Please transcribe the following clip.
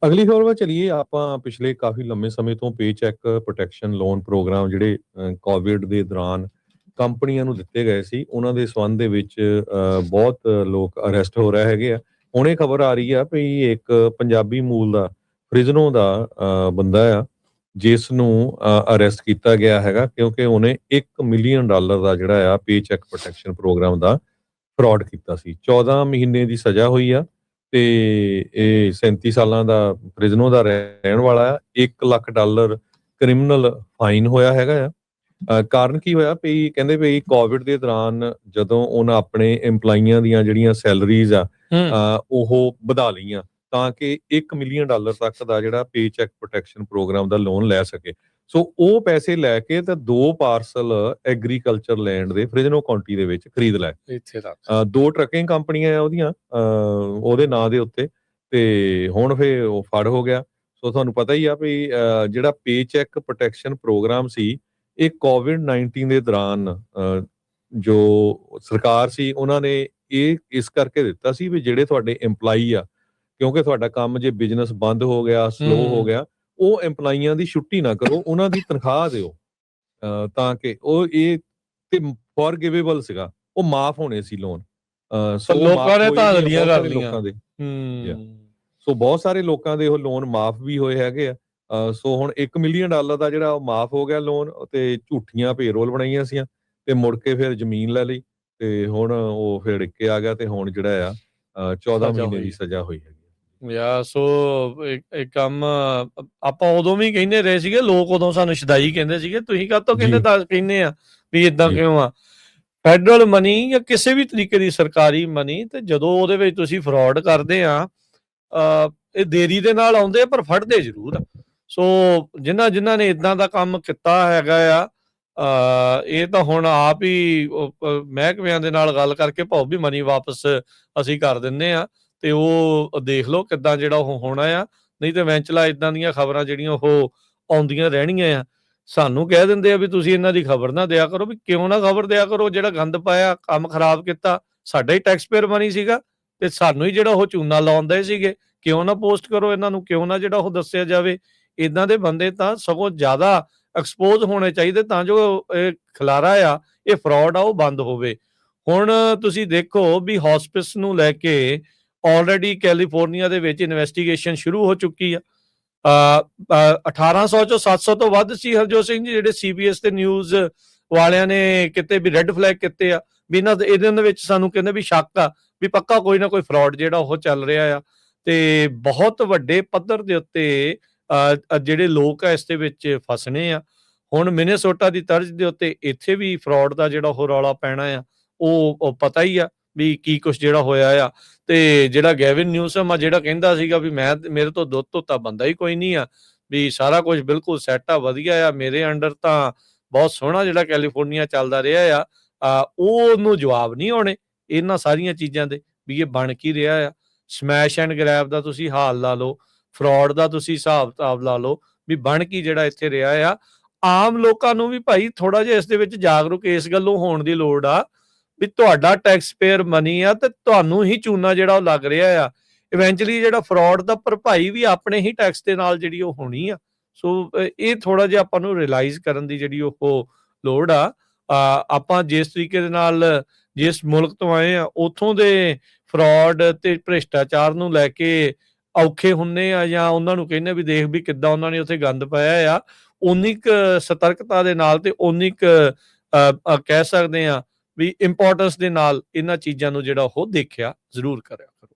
ਅਗਲੀ ਖਬਰ ਵੱਲ ਚਲੀਏ। ਆਪਾਂ ਪਿਛਲੇ ਕਾਫੀ ਲੰਮੇ ਸਮੇਂ ਤੋਂ ਪੇ ਚੈੱਕ ਪ੍ਰੋਟੈਕਸ਼ਨ ਲੋਨ ਪ੍ਰੋਗਰਾਮ ਜਿਹੜੇ ਕੋਵਿਡ ਦੇ ਦੌਰਾਨ ਕੰਪਨੀਆਂ ਨੂੰ ਦਿੱਤੇ ਗਏ ਸੀ, ਉਹਨਾਂ ਦੇ ਸੰਬੰਧ ਦੇ ਵਿੱਚ ਬਹੁਤ ਲੋਕ ਅਰੈਸਟ ਹੋ ਰਹੇ ਹੈਗੇ ਆ। ਹੁਣ ਇਹ ਖਬਰ ਆ ਰਹੀ ਆ ਵੀ ਇੱਕ ਪੰਜਾਬੀ ਮੂਲ ਦਾ ਫ੍ਰਿਜ਼ਨੋ ਦਾ ਬੰਦਾ ਆ, ਜਿਸ ਨੂੰ ਅਰੈਸਟ ਕੀਤਾ ਗਿਆ ਹੈਗਾ ਕਿਉਂਕਿ ਉਹਨੇ $1 ਮਿਲੀਅਨ ਦਾ ਜਿਹੜਾ ਆ ਪੇ ਚੈੱਕ ਪ੍ਰੋਟੈਕਸ਼ਨ ਪ੍ਰੋਗਰਾਮ ਦਾ ਫਰਾਡ ਕੀਤਾ ਸੀ। 14 ਮਹੀਨੇ ਦੀ ਸਜ਼ਾ ਹੋਈ ਆ ਤੇ ਇਹ 37 ਸਾਲਾਂ ਦਾ ਪ੍ਰਿਜ਼ਨੋ ਦਾ ਰਹਿਣ ਵਾਲਾ ਆ। $1 ਲੱਖ ਕ੍ਰਿਮੀਨਲ ਫਾਈਨ ਹੋਇਆ ਹੈਗਾ ਆ। ਕਾਰਨ ਕੀ ਹੋਇਆ ਵੀ ਕਹਿੰਦੇ ਵੀ ਕੋਵਿਡ ਦੇ ਦੌਰਾਨ ਜਦੋਂ ਉਹਨਾਂ ਆਪਣੇ EMPLOYੀਆਂ ਦੀਆਂ ਜਿਹੜੀਆਂ ਸੈਲਰੀਜ਼ ਆ ਉਹ ਵਧਾ ਲਈਆਂ ਤਾਂ ਕਿ $1 ਮਿਲੀਅਨ ਤੱਕ ਦਾ ਜਿਹੜਾ ਪੇ ਚੈੱਕ ਪ੍ਰੋਟੈਕਸ਼ਨ ਪ੍ਰੋਗਰਾਮ ਦਾ ਲੋਨ ਲੈ ਸਕੇ। ਸੋ ਉਹ ਪੈਸੇ ਲੈ ਕੇ ਤਾਂ 2 ਪਾਰਸਲ ਐਗਰੀਕਲਚਰ ਲੈਂਡ ਦੇ ਫ੍ਰਿਜ਼ਨੋ ਕਾਉਂਟੀ ਦੇ ਵਿੱਚ ਖਰੀਦ ਲਏ। ਇੱਥੇ ਤੱਕ 2 ਟਰੱਕਿੰਗ ਕੰਪਨੀਆਂ ਆ ਉਹਦੀਆਂ ਉਹਦੇ ਨਾਂ ਦੇ ਉੱਤੇ, ਤੇ ਹੁਣ ਫੇ ਉਹ ਫੜ ਹੋ ਗਿਆ। ਸੋ ਤੁਹਾਨੂੰ ਪਤਾ ਹੀ ਆ ਵੀ ਜਿਹੜਾ ਪੇ ਚੈੱਕ ਪ੍ਰੋਟੈਕਸ਼ਨ ਪ੍ਰੋਗਰਾਮ ਸੀ, ਇਹ ਕੋਵਿਡ-19 ਦੇ ਦੌਰਾਨ ਜੋ ਸਰਕਾਰ ਸੀ ਉਹਨਾਂ ਨੇ ਇਹ ਇਸ ਕਰਕੇ ਦਿੱਤਾ ਸੀ ਵੀ ਜਿਹੜੇ ਤੁਹਾਡੇ EMPLOYੀ ਆ, ਕਿਉਂਕਿ ਤੁਹਾਡਾ ਕੰਮ ਜੇ ਬਿਜ਼ਨਸ ਬੰਦ ਹੋ ਗਿਆ, ਸਲੋ ਹੋ ਗਿਆ, ਉਹ EMPLOYੀਆਂ ਦੀ ਛੁੱਟੀ ਨਾ ਕਰੋ, ਉਹਨਾਂ ਦੀ ਤਨਖਾਹ ਦਿਓ ਤਾਂ ਕਿ ਉਹ ਇਹ ਤੇ ਫੋਰਗਿਵੇਬਲ ਸੀਗਾ, ਉਹ ਮਾਫ ਹੋਣੇ ਸੀ ਲੋਨ। ਸੋ ਲੋਕਾਂ ਨੇ ਤਾਂ ਲੀਆਂ ਕਰ ਲਈਆਂ ਲੋਕਾਂ ਦੇ। ਸੋ ਬਹੁਤ ਸਾਰੇ ਲੋਕਾਂ ਦੇ ਉਹ ਲੋਨ ਮਾਫ ਵੀ ਹੋਏ ਹੈਗੇ ਆ। ਸੋ ਹੁਣ $1 ਮਿਲੀਅਨ ਦਾ ਜਿਹੜਾ ਉਹ ਮਾਫ ਹੋ ਗਿਆ ਲੋਨ, ਤੇ ਝੂਠੀਆਂ ਪੇਰੋਲ ਬਣਾਈਆਂ ਸੀਆਂ ਤੇ ਮੁੜ ਕੇ ਫਿਰ ਜ਼ਮੀਨ ਲੈ ਲਈ ਤੇ ਹੁਣ ਉਹ ਫਿਰ ਇੱਕੇ ਆ ਗਿਆ ਤੇ ਹੁਣ ਜਿਹੜਾ ਆ 14 ਮਹੀਨੇ ਦੀ ਸਜ਼ਾ ਹੋਈ ਹੈਗੀ ਯਾ। ਸੋ ਇਹ ਕੰਮ ਆਪਾਂ ਉਦੋਂ ਵੀ ਕਹਿੰਦੇ ਰਹੇ ਸੀਗੇ, ਲੋਕ ਉਦੋਂ ਸਾਨੂੰ ਸ਼ਦਾਈ ਕਹਿੰਦੇ ਸੀਗੇ, ਤੁਸੀਂ ਕਾਹਤੋਂ ਕਹਿੰਦੇ ਆ ਵੀ ਇਦਾਂ ਕਿਉਂ ਆ। ਫੈਡਰਲ ਮਨੀ ਜਾਂ ਕਿਸੇ ਵੀ ਤਰੀਕੇ ਦੀ ਸਰਕਾਰੀ ਮਨੀ, ਤੇ ਜਦੋਂ ਉਹਦੇ ਵਿੱਚ ਤੁਸੀਂ ਫਰਾਡ ਕਰਦੇ ਆ, ਇਹ ਦੇਰੀ ਦੇ ਨਾਲ ਆਉਂਦੇ ਆ ਪਰ ਫੜਦੇ ਜ਼ਰੂਰ ਆ। ਸੋ ਜਿਨ੍ਹਾਂ ਨੇ ਇਦਾਂ ਦਾ ਕੰਮ ਕੀਤਾ ਹੈਗਾ ਆ, ਇਹ ਤਾਂ ਹੁਣ ਆਪ ਹੀ ਮਹਿਕਮਿਆਂ ਦੇ ਨਾਲ ਗੱਲ ਕਰਕੇ ਭਾਉ ਵੀ ਮਨੀ ਵਾਪਸ ਅਸੀਂ ਕਰ ਦਿੰਦੇ ਆ, ਤੇ ਉਹ ਦੇਖ ਲਓ ਕਿੱਦਾਂ ਜਿਹੜਾ ਉਹ ਹੋਣਾ ਆ। ਨਹੀਂ ਤੇ ਵੈਂਚਲਾ ਇਦਾਂ ਦੀਆਂ ਖਬਰਾਂ ਜਿਹੜੀਆਂ ਉਹ ਆਉਂਦੀਆਂ ਰਹਿਣੀਆਂ ਆ। ਸਾਨੂੰ ਕਹਿ ਦਿੰਦੇ ਆ ਵੀ ਤੁਸੀਂ ਇਹਨਾਂ ਦੀ ਖਬਰ ਨਾ ਦਿਆ ਕਰੋ, ਵੀ ਕਿਉਂ ਨਾ ਖਬਰ ਦਿਆ ਕਰੋ? ਜਿਹੜਾ ਗੰਦ ਪਾਇਆ, ਕੰਮ ਖਰਾਬ ਕੀਤਾ, ਸਾਡਾ ਹੀ ਟੈਕਸ ਪੇਅਰ ਮਨੀ ਸੀਗਾ ਤੇ ਸਾਨੂੰ ਹੀ ਜਿਹੜਾ ਉਹ ਚੂਨਾ ਲਾਉਂਦੇ ਸੀਗੇ, ਕਿਉਂ ਨਾ ਪੋਸਟ ਕਰੋ ਇਹਨਾਂ ਨੂੰ? ਕਿਉਂ ਨਾ ਜਿਹੜਾ ਉਹ ਦੱਸਿਆ ਜਾਵੇ? ਇਦਾਂ ਦੇ ਬੰਦੇ ਤਾਂ ਸਗੋਂ ਜ਼ਿਆਦਾ ਐਕਸਪੋਜ਼ ਹੋਣੇ ਚਾਹੀਦੇ ਤਾਂ ਜੋ ਇਹ ਖਿਲਾਰਾ ਆ, ਇਹ ਫਰਾਡ ਆ, ਉਹ ਬੰਦ ਹੋਵੇ। ਹੁਣ ਤੁਸੀਂ ਦੇਖੋ ਵੀ ਹੌਸਪਿਸ ਨੂੰ ਲੈ ਕੇ ਆਲਰੇਡੀ ਕੈਲੀਫੋਰਨੀਆ ਦੇ ਵਿੱਚ ਇਨਵੈਸਟੀਗੇਸ਼ਨ ਸ਼ੁਰੂ ਹੋ ਚੁੱਕੀ ਆ। 1800 ਚੋਂ 700 ਤੋਂ ਵੱਧ ਸੀ, ਹਰਜੋਤ ਸਿੰਘ ਜੀ, ਜਿਹੜੇ CBS ਤੇ ਨਿਊਜ਼ ਵਾਲਿਆਂ ਨੇ ਕਿਤੇ ਵੀ ਰੈੱਡ ਫਲੈਗ ਕੀਤੇ ਆ ਵੀ ਇਹਨਾਂ ਦੇ ਵਿੱਚ ਸਾਨੂੰ ਕਹਿੰਦੇ ਵੀ ਸ਼ੱਕ ਆ ਵੀ ਪੱਕਾ ਕੋਈ ਨਾ ਕੋਈ ਫਰਾਡ ਜਿਹੜਾ ਉਹ ਚੱਲ ਰਿਹਾ ਆ। ਤੇ ਬਹੁਤ ਵੱਡੇ ਪੱਧਰ ਦੇ ਉੱਤੇ ਜਿਹੜੇ ਲੋਕ ਆ ਇਸ ਦੇ ਵਿੱਚ ਫਸਣੇ ਆ। ਹੁਣ ਮਿਨੇਸੋਟਾ ਦੀ ਤਰਜ਼ ਦੇ ਉੱਤੇ ਇੱਥੇ ਵੀ ਫਰਾਡ ਦਾ ਜਿਹੜਾ ਉਹ ਰੌਲਾ ਪੈਣਾ ਆ, ਉਹ ਪਤਾ ਹੀ ਆ ਵੀ ਕੀ ਕੁਛ ਜਿਹੜਾ ਹੋਇਆ ਆ। ਤੇ ਜਿਹੜਾ ਗੈਵਿਨ ਨਿਊਸਮ ਆ, ਜਿਹੜਾ ਕਹਿੰਦਾ ਸੀਗਾ ਵੀ ਮੇਰੇ ਤੋਂ ਦੁੱਧ ਧੋਤਾ ਬੰਦਾ ਹੀ ਕੋਈ ਨਹੀਂ ਆ, ਵੀ ਸਾਰਾ ਕੁਝ ਬਿਲਕੁਲ ਸੈੱਟ ਆ, ਵਧੀਆ ਆ, ਮੇਰੇ ਅੰਡਰ ਤਾਂ ਬਹੁਤ ਸੋਹਣਾ ਜਿਹੜਾ ਕੈਲੀਫੋਰਨੀਆ ਚੱਲਦਾ ਰਿਹਾ ਆ, ਉਹਨੂੰ ਜਵਾਬ ਨਹੀਂ ਆਉਣੇ ਇਹਨਾਂ ਸਾਰੀਆਂ ਚੀਜ਼ਾਂ ਦੇ ਵੀ ਇਹ ਬਣ ਕੀ ਰਿਹਾ ਆ। ਸਮੈਸ਼ ਐਂਡ ਗ੍ਰੈਬ ਦਾ ਤੁਸੀਂ ਹਾਲ ਲਾ ਲਓ, ਫਰਾਡ ਦਾ ਤੁਸੀਂ ਹਿਸਾਬ ਕਿਤਾਬ ਲਾ ਲਓ, ਵੀ ਬਣ ਕੀ ਜਿਹੜਾ ਇੱਥੇ ਰਿਹਾ ਆ। ਆਮ ਲੋਕਾਂ ਨੂੰ ਵੀ ਭਾਈ ਥੋੜਾ ਜਿਹਾ ਇਸ ਦੇ ਵਿੱਚ ਜਾਗਰੂਕ ਇਸ ਗੱਲੋਂ ਹੋਣ ਦੀ ਲੋੜ ਆ ਵੀ ਤੁਹਾਡਾ ਟੈਕਸ ਪੇਅਰ ਮਨੀ ਆ ਤੇ ਤੁਹਾਨੂੰ ਹੀ ਚੂਨਾ ਜਿਹੜਾ ਉਹ ਲੱਗ ਰਿਹਾ ਆ। ਇਵੈਂਚੁਅਲੀ ਜਿਹੜਾ ਫਰਾਡ ਦਾ ਭਰਪਾਈ ਵੀ ਆਪਣੇ ਹੀ ਟੈਕਸ ਦੇ ਨਾਲ ਜਿਹੜੀ ਉਹ ਹੋਣੀ ਆ। ਸੋ ਇਹ ਥੋੜਾ ਜਿਹਾ ਆਪਾਂ ਨੂੰ ਰਿਅਲਾਈਜ਼ ਕਰਨ ਦੀ ਜਿਹੜੀ ਉਹ ਲੋੜ ਆ। ਆਪਾਂ ਜਿਸ ਤਰੀਕੇ ਦੇ ਨਾਲ ਜਿਸ ਮੁਲਕ ਤੋਂ ਆਏ ਆ, ਉੱਥੋਂ ਦੇ ਫਰਾਡ ਤੇ ਭ੍ਰਿਸ਼ਟਾਚਾਰ ਨੂੰ ਲੈ ਕੇ ਔਖੇ ਹੁੰਨੇ ਆ, ਜਾਂ ਉਹਨਾਂ ਨੂੰ ਕਹਿੰਦੇ ਵੀ ਦੇਖ ਵੀ ਕਿੱਦਾਂ ਉਹਨਾਂ ਨੇ ਉੱਥੇ ਗੰਦ ਪਾਇਆ ਆ, ਉਨੀ ਕੁ ਸਤਰਕਤਾ ਦੇ ਨਾਲ ਤੇ ਉਨੀ ਕੁ ਕਹਿ ਸਕਦੇ ਆ ਵੀ ਇੰਪੋਰਟੈਂਸ ਦੇ ਨਾਲ ਇਹਨਾਂ ਚੀਜ਼ਾਂ ਨੂੰ ਜਿਹੜਾ ਉਹ ਦੇਖਿਆ ਜ਼ਰੂਰ ਕਰਿਆ ਕਰੋ।